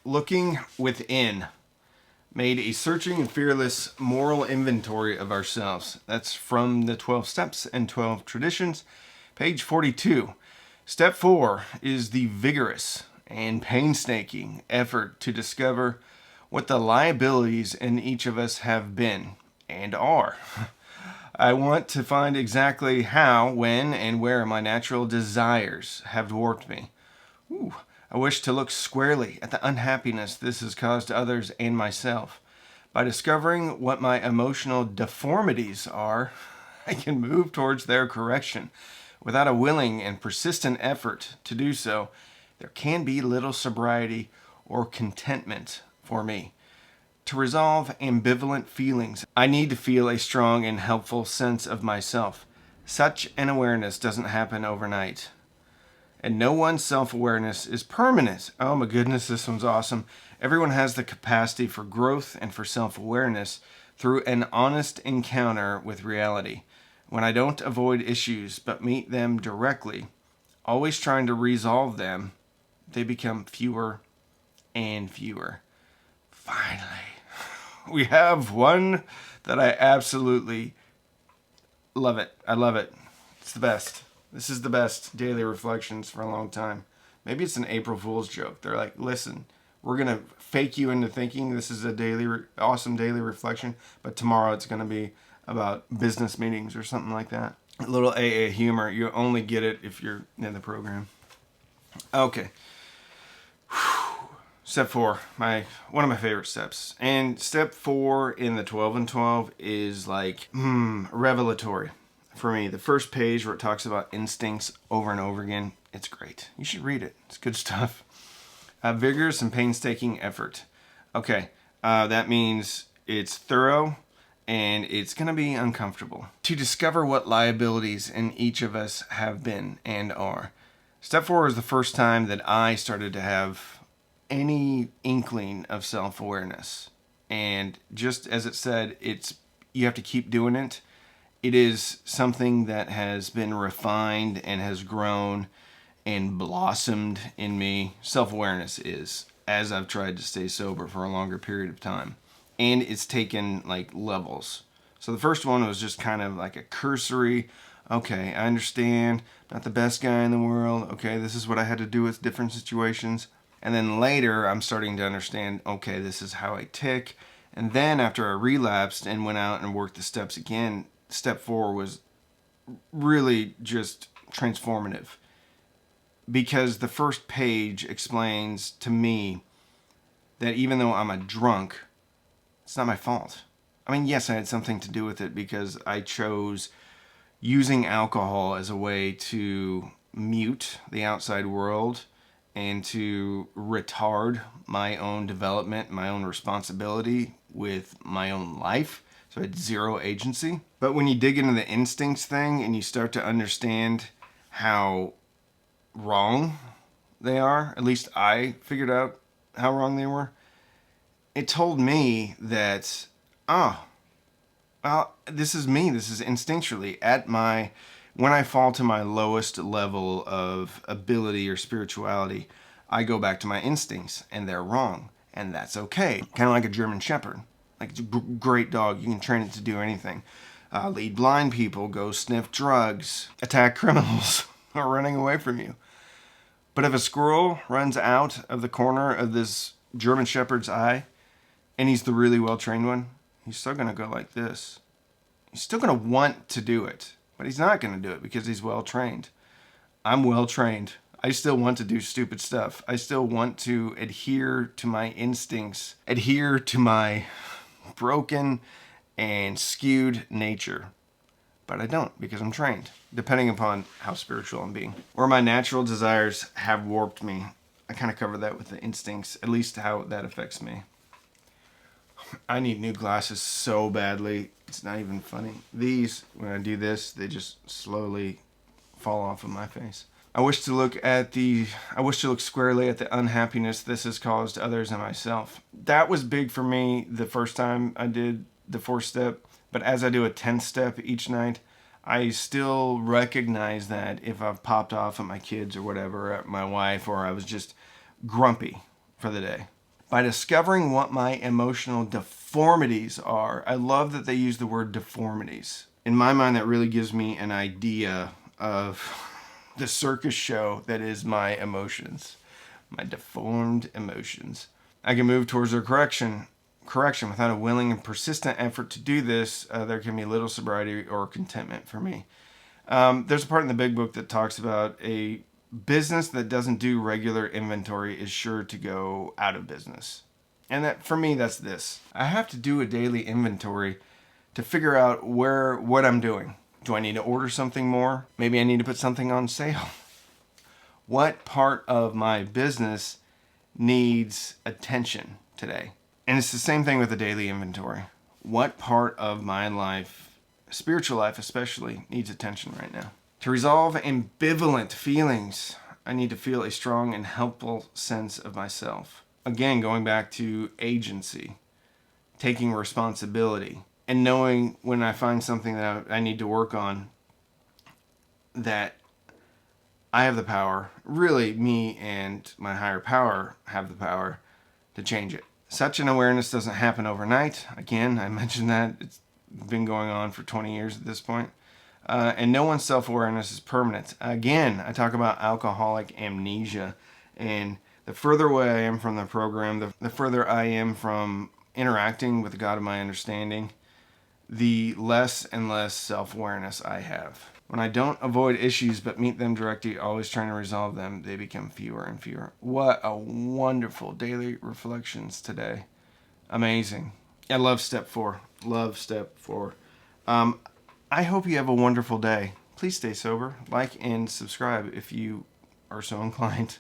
looking within, made a searching and fearless moral inventory of ourselves. That's from the 12 Steps and 12 Traditions, page 42. Step 4 is the vigorous and painstaking effort to discover what the liabilities in each of us have been and are. I want to find exactly how, when, and where my natural desires have warped me. I wish to look squarely at the unhappiness this has caused to others and myself. By discovering what my emotional deformities are, I can move towards their correction. Without a willing and persistent effort to do so, there can be little sobriety or contentment for me. To resolve ambivalent feelings, I need to feel a strong and helpful sense of myself. Such an awareness doesn't happen overnight. And no one's self-awareness is permanent. Oh my goodness, this one's awesome. Everyone has the capacity for growth and for self-awareness through an honest encounter with reality. When I don't avoid issues but meet them directly, always trying to resolve them, they become fewer and fewer. Finally, we have one that I absolutely love it. I love it. It's the best. This is the best daily reflections for a long time. Maybe it's an April Fool's joke. They're like, listen, we're going to fake you into thinking this is a awesome daily reflection, but tomorrow it's going to be about business meetings or something like that. A little AA humor. You only get it if you're in the program. Okay. Step 4, one of my favorite steps. And step 4 in the 12 and 12 is like, revelatory for me. The first page where it talks about instincts over and over again, it's great. You should read it. It's good stuff. Vigorous and painstaking effort. Okay, that means it's thorough and it's going to be uncomfortable. To discover what liabilities in each of us have been and are. Step 4 is the first time that I started to have any inkling of self-awareness. And just as it said, you have to keep doing it. It is something that has been refined and has grown and blossomed in me. Self-awareness is, as I've tried to stay sober for a longer period of time. And it's taken like levels. So the first one was just kind of like a cursory, okay, I understand, not the best guy in the world. Okay, this is what I had to do with different situations. And then later I'm starting to understand, okay, this is how I tick. And then after I relapsed and went out and worked the steps again, step 4 was really just transformative. Because the first page explains to me that even though I'm a drunk, it's not my fault. I mean, yes, I had something to do with it because I chose using alcohol as a way to mute the outside world and to retard my own development, my own responsibility with my own life. So I had zero agency. But when you dig into the instincts thing and you start to understand how wrong they are, at least I figured out how wrong they were, it told me that, this is me. This is instinctually when I fall to my lowest level of ability or spirituality, I go back to my instincts and they're wrong. And that's okay. Kind of like a German Shepherd. Like it's a great dog. You can train it to do anything. Lead blind people, go sniff drugs, attack criminals who are running away from you. But if a squirrel runs out of the corner of this German Shepherd's eye, and he's the really well-trained one, he's still going to go like this. He's still going to want to do it, but he's not going to do it because he's well-trained. I'm well-trained. I still want to do stupid stuff. I still want to adhere to my instincts, adhere to my broken and skewed nature. But I don't because I'm trained, depending upon how spiritual I'm being. Where my natural desires have warped me. I kind of cover that with the instincts, at least how that affects me. I need new glasses so badly. It's not even funny. These, when I do this, they just slowly fall off of my face. I wish to look squarely at the unhappiness this has caused others and myself. That was big for me the first time I did the 4th step, but as I do a 10th step each night, I still recognize that if I've popped off at my kids or whatever, at my wife, or I was just grumpy for the day. by discovering what my emotional deformities are. I love that they use the word deformities. In my mind, that really gives me an idea of the circus show that is my emotions, my deformed emotions. I can move towards their correction without a willing and persistent effort to do this. There can be little sobriety or contentment for me. There's a part in the big book that talks about a business that doesn't do regular inventory is sure to go out of business. And that, for me, that's this. I have to do a daily inventory to figure out what I'm doing. Do I need to order something more? Maybe I need to put something on sale. What part of my business needs attention today? And it's the same thing with the daily inventory. What part of my life, spiritual life especially, needs attention right now? To resolve ambivalent feelings, I need to feel a strong and helpful sense of myself. Again, going back to agency, taking responsibility, and knowing when I find something that I need to work on, that I have the power, really me and my higher power have the power to change it. Such an awareness doesn't happen overnight. Again, I mentioned that it's been going on for 20 years at this point. And no one's self-awareness is permanent. Again, I talk about alcoholic amnesia. And the further away I am from the program, the further I am from interacting with the God of my understanding, the less and less self-awareness I have. When I don't avoid issues but meet them directly, always trying to resolve them, they become fewer and fewer. What a wonderful daily reflections today. Amazing. I love step 4. Love step 4. I hope you have a wonderful day. Please stay sober. Like and subscribe if you are so inclined.